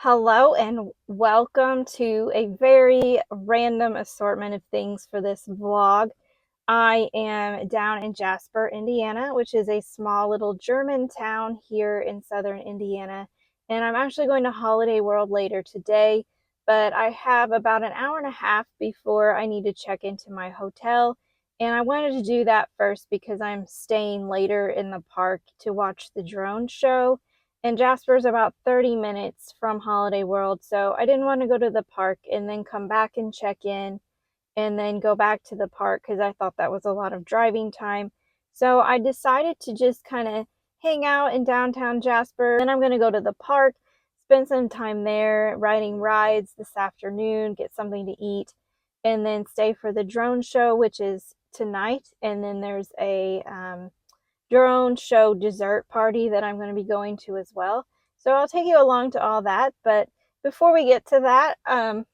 Hello and welcome to a very random assortment of things for this vlog. I am down in Jasper, Indiana, which is a small little German town here in southern Indiana. And I'm actually going to Holiday World later today, but I have about an hour and a half before I need to check into my hotel. And I wanted to do that first because I'm staying later in the park to watch the drone show. And Jasper's about 30 minutes from Holiday World, so I didn't want to go to the park and then come back and check in and then go back to the park because I thought that was a lot of driving time. So I decided to just kind of hang out in downtown Jasper. Then I'm going to go to the park, spend some time there riding rides this afternoon, get something to eat, and then stay for the drone show, which is tonight. And then there's a drone show dessert party that I'm going to be going to as well. So I'll take you along to all that. But before we get to that,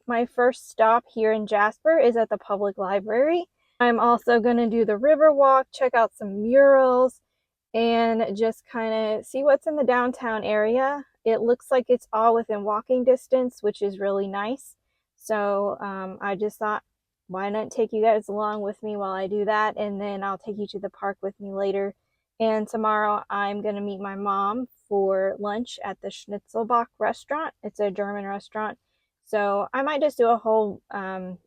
my first stop here in Jasper is at the public library. I'm also going to do the river walk, check out some murals, and just kind of see what's in the downtown area. It looks like it's all within walking distance, which is really nice. So I just thought, why not take you guys along with me while I do that, and then I'll take you to the park with me later. And tomorrow I'm going to meet my mom for lunch at the Schnitzelbach restaurant. It's a German restaurant. So I might just do a whole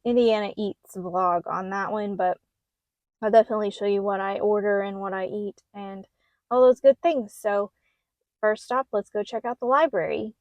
Indiana Eats vlog on that one, but I'll definitely show you what I order and what I eat and all those good things. So first stop, let's go check out the library.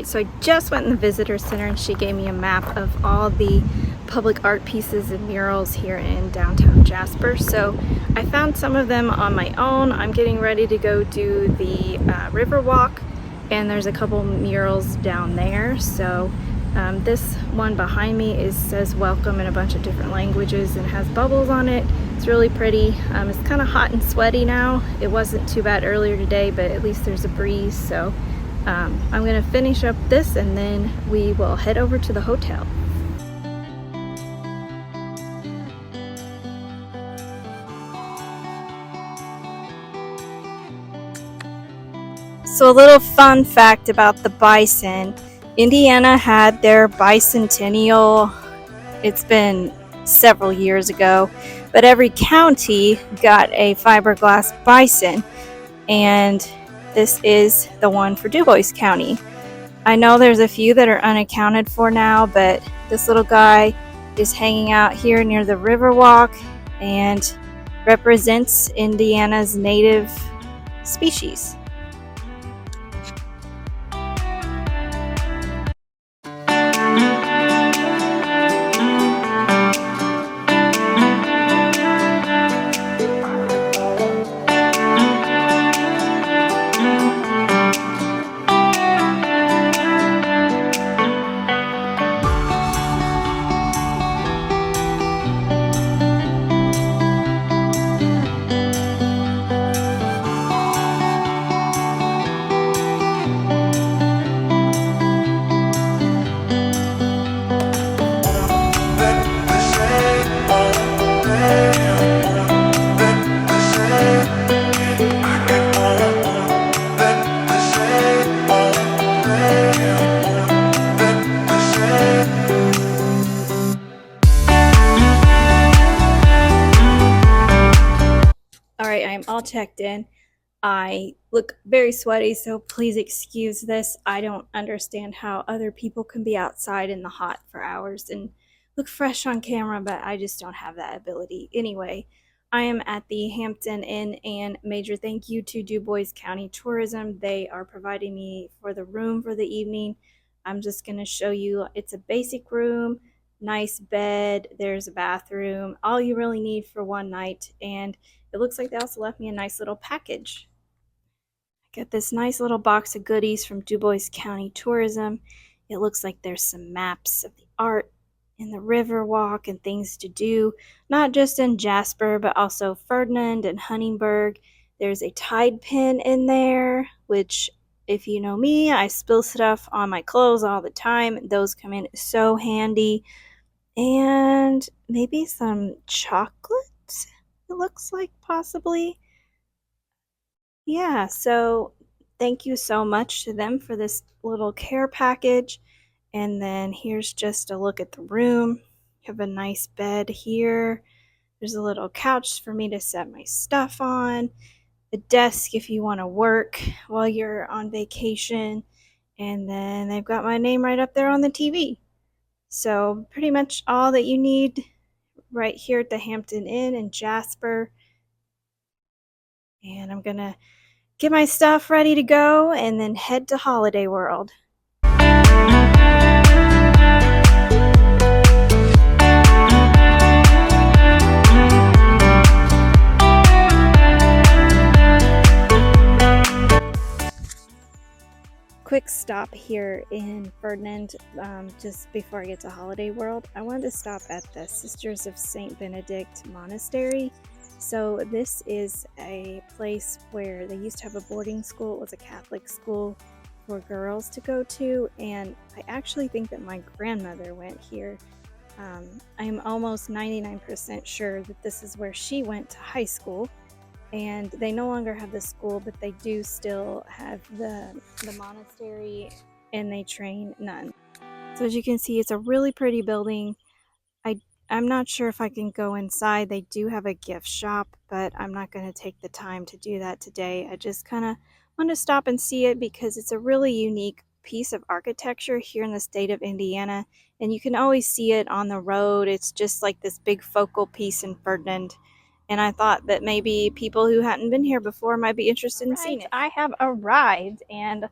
So I just went in the visitor center and she gave me a map of all the public art pieces and murals here in downtown Jasper. So I found some of them on my own. I'm getting ready to go do the river walk, and there's a couple murals down there. So this one behind me says welcome in a bunch of different languages and has bubbles on it. It's really pretty. It's kind of hot and sweaty now. It wasn't too bad earlier today, but at least there's a breeze. So I'm going to finish up this and then we will head over to the hotel. So a little fun fact about the bison. Indiana had their bicentennial, it's been several years ago, but every county got a fiberglass bison, and this is the one for DuBois County. I know there's a few that are unaccounted for now, but this little guy is hanging out here near the Riverwalk and represents Indiana's native species. Alright, I'm all checked in. I look very sweaty, so please excuse this. I don't understand how other people can be outside in the hot for hours and look fresh on camera, but I just don't have that ability. Anyway, I am at the Hampton Inn, and major thank you to DuBois County Tourism. They are providing me for the room for the evening. I'm just going to show you. It's a basic room, nice bed, there's a bathroom, all you really need for one night, and it looks like they also left me a nice little package. I got this nice little box of goodies from DuBois County Tourism. It looks like there's some maps of the art and the river walk and things to do, not just in Jasper, but also Ferdinand and Huntingburg. There's a Tide pin in there, which, if you know me, I spill stuff on my clothes all the time. Those come in so handy. And maybe some chocolate, it looks like, possibly. Yeah, so thank you so much to them for this little care package. And then here's just a look at the room. You have a nice bed here. There's a little couch for me to set my stuff on, a desk if you want to work while you're on vacation, and then they've got my name right up there on the TV. So pretty much all that you need right here at the Hampton Inn in Jasper. And I'm gonna get my stuff ready to go and then head to Holiday World. Quick stop here in Ferdinand, just before I get to Holiday World. I wanted to stop at the Sisters of St. Benedict Monastery. So this is a place where they used to have a boarding school. It was a Catholic school for girls to go to, and I actually think that my grandmother went here. I'm almost 99% sure that this is where she went to high school. And they no longer have the school, but they do still have the monastery, and they train nuns. So as you can see, it's a really pretty building. I'm not sure if I can go inside. They do have a gift shop, but I'm not going to take the time to do that today. I just kind of want to stop and see it because it's a really unique piece of architecture here in the state of Indiana, and you can always see it on the road. It's just like this big focal piece in Ferdinand. And I thought that maybe people who hadn't been here before might be interested in seeing it. I have arrived, and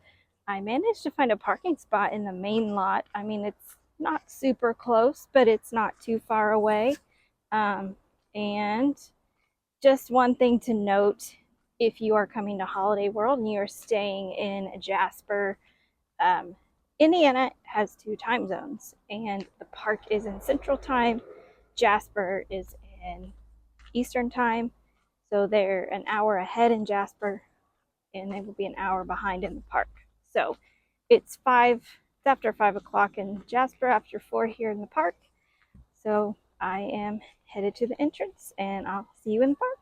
I managed to find a parking spot in the main lot. I mean, it's not super close, but it's not too far away. And just one thing to note, if you are coming to Holiday World and you are staying in Jasper, Indiana has 2 time zones, and the park is in Central Time. Jasper is in Eastern Time, so they're an hour ahead in Jasper, and they will be an hour behind in the park. So it's after 5 o'clock in Jasper, after 4 here in the park. So I am headed to the entrance, and I'll see you in the park.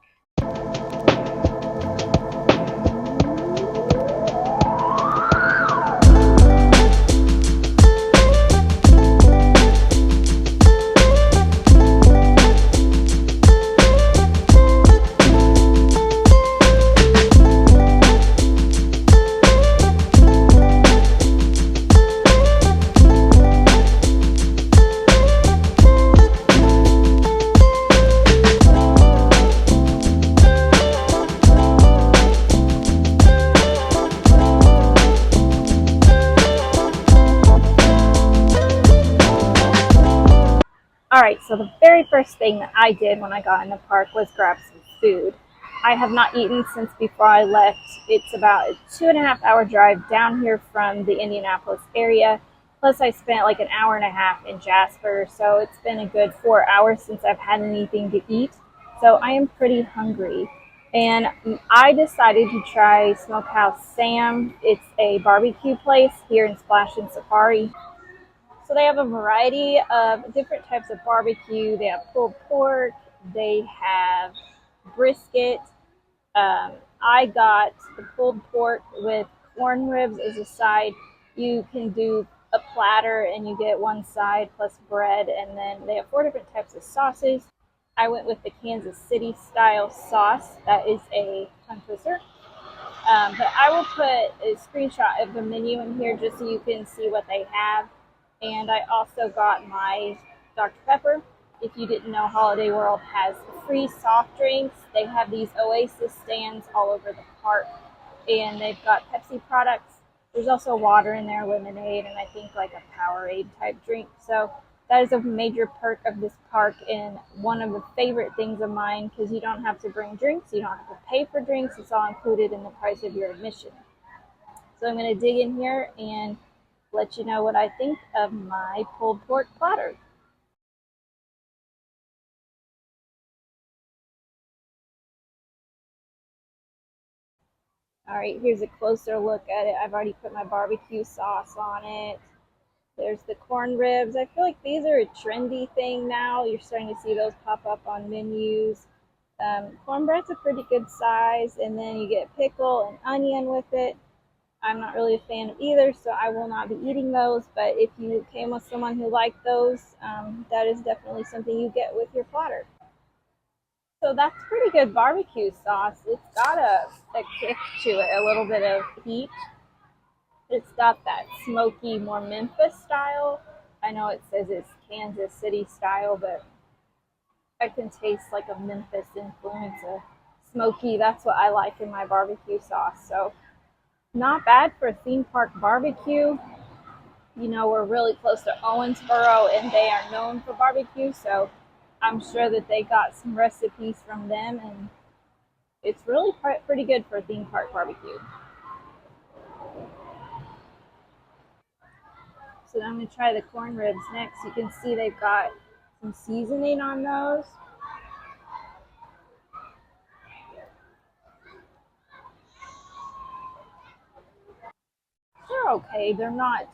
All right, so the very first thing that I did when I got in the park was grab some food. I have not eaten since before I left. It's about a 2.5 hour drive down here from the Indianapolis area. Plus, I spent like an hour and a half in Jasper, so it's been a good 4 hours since I've had anything to eat. So I am pretty hungry. And I decided to try Smokehouse Sam. It's a barbecue place here in Splash and Safari. So they have a variety of different types of barbecue. They have pulled pork, they have brisket. I got the pulled pork with corn ribs as a side. You can do a platter and you get one side plus bread, and then they have 4 different types of sauces. I went with the Kansas City style sauce. That is a tongue twister. But I will put a screenshot of the menu in here just so you can see what they have. And I also got my Dr. Pepper. If you didn't know, Holiday World has free soft drinks. They have these Oasis stands all over the park, and they've got Pepsi products. There's also water in there, lemonade, and I think like a Powerade type drink. So that is a major perk of this park, and one of the favorite things of mine, because you don't have to bring drinks, you don't have to pay for drinks, it's all included in the price of your admission. So I'm going to dig in here and let you know what I think of my pulled pork platter. All right, here's a closer look at it. I've already put my barbecue sauce on it. There's the corn ribs. I feel like these are a trendy thing now. You're starting to see those pop up on menus. Cornbread's a pretty good size, and then you get pickle and onion with it. I'm not really a fan of either, so I will not be eating those. But if you came with someone who liked those, that is definitely something you get with your platter. So that's pretty good barbecue sauce. It's got a kick to it, a little bit of heat. It's got that smoky, more Memphis style. I know it says it's Kansas City style, but I can taste like a Memphis influence, a smoky. That's what I like in my barbecue sauce. So not bad for a theme park barbecue. You know, we're really close to Owensboro, and they are known for barbecue. So I'm sure that they got some recipes from them, and it's really pretty good for a theme park barbecue. So I'm going to try the corn ribs next. You can see they've got some seasoning on those. They're okay. They're not,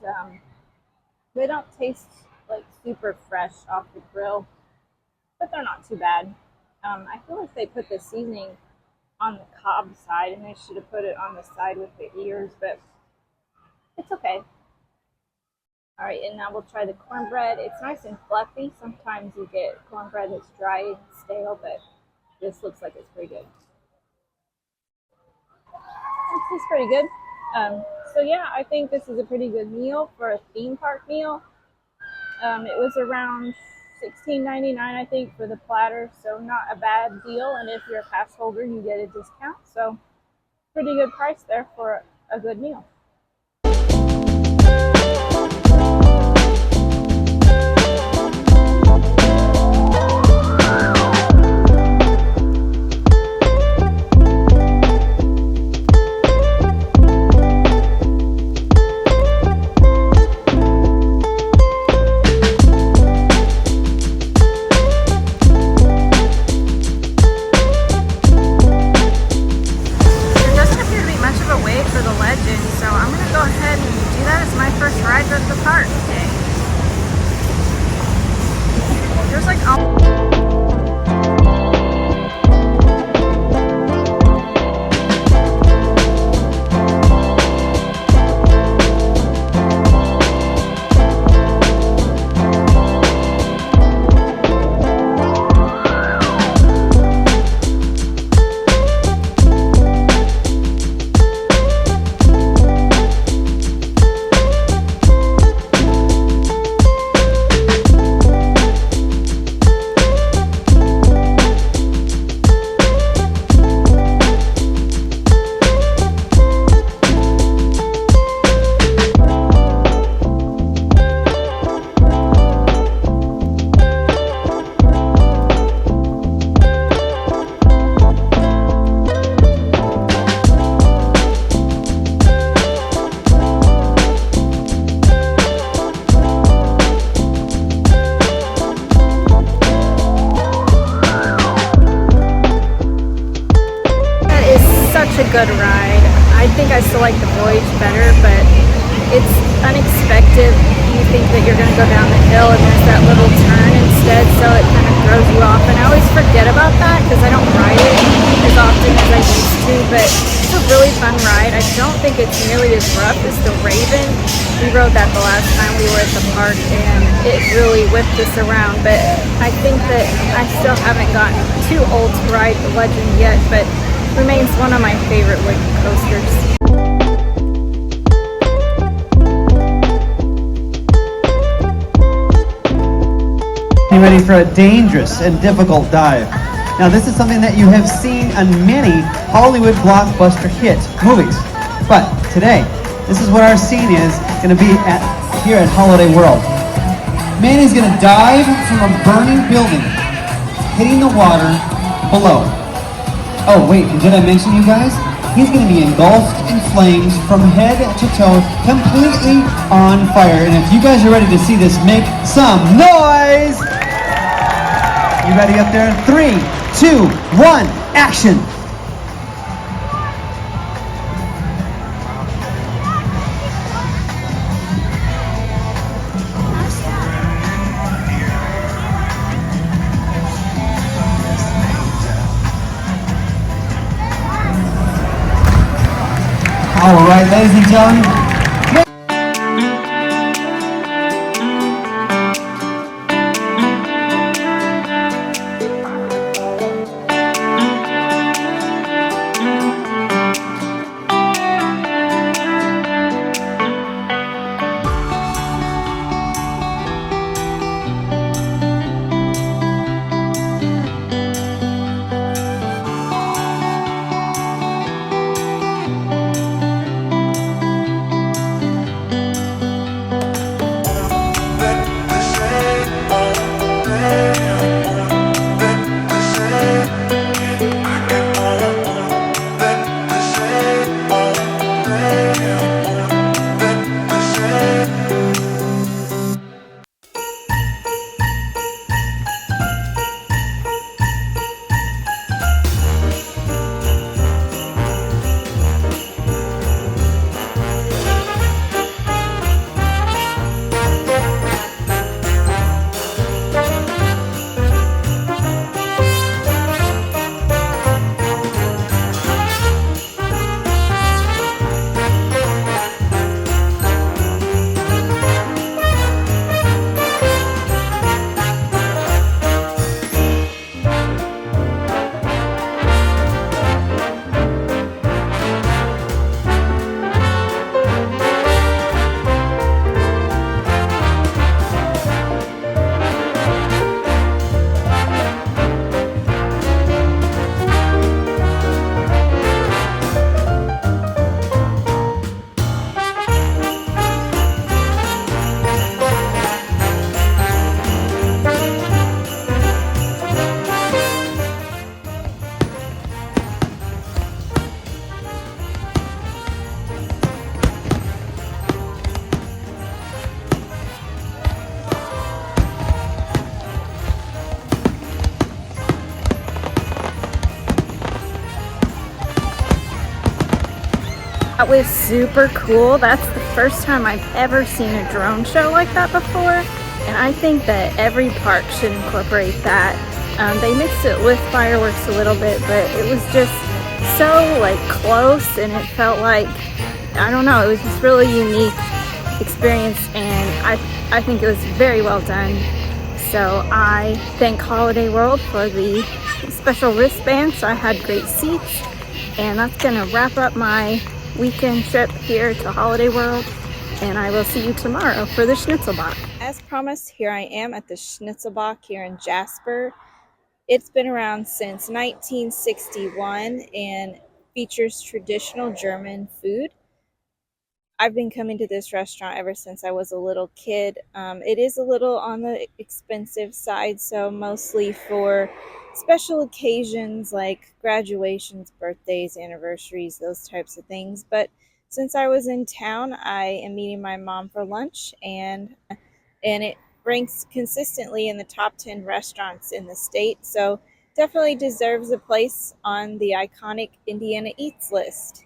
they don't taste like super fresh off the grill, but they're not too bad. I feel like they put the seasoning on the cob side, and they should have put it on the side with the ears, but it's okay. All right, and now we'll try the cornbread. It's nice and fluffy. Sometimes you get cornbread that's dry and stale, but this looks like it's pretty good. It tastes pretty good. So yeah, I think this is a pretty good meal for a theme park meal. It was around $16.99, I think, for the platter, so not a bad deal. And if you're a pass holder, you get a discount. So pretty good price there for a good meal. day for the legend, so I'm gonna go ahead and do that as my first ride at the park today. There's like a good ride. I think I still like the Voyage better, but it's unexpected. You think that you're going to go down the hill and there's that little turn instead, so it kind of throws you off. And I always forget about that because I don't ride it as often as I used to, but it's a really fun ride. I don't think it's nearly as rough as the Raven. We rode that the last time we were at the park and it really whipped us around, but I think that I still haven't gotten too old to ride the Legend yet, but remains one of my favorite wooden coasters. Be ready for a dangerous and difficult dive. Now this is something that you have seen on many Hollywood blockbuster hit movies. But today, this is what our scene is going to be here at Holiday World. Manny's going to dive from a burning building, hitting the water below. Oh wait, did I mention you guys? He's going to be engulfed in flames from head to toe, completely on fire. And if you guys are ready to see this, make some noise! You ready up there? 3, 2, 1, action! All right, ladies and gentlemen. That was super cool. That's the first time I've ever seen a drone show like that before, and I think that every park should incorporate that. They mixed it with fireworks a little bit, but it was just so like close, and it felt like, I don't know, it was just really unique experience, and I think it was very well done. So I thank Holiday World for the special wristband, so I had great seats. And that's gonna wrap up my weekend trip here to Holiday World, and I will see you tomorrow for the Schnitzelbach. As promised, here I am at the Schnitzelbach here in Jasper. It's been around since 1961 and features traditional German food. I've been coming to this restaurant ever since I was a little kid. It is a little on the expensive side, so mostly for special occasions like graduations, birthdays, anniversaries, those types of things. But since I was in town, I am meeting my mom for lunch, and it ranks consistently in the top 10 restaurants in the state. So definitely deserves a place on the iconic Indiana Eats list.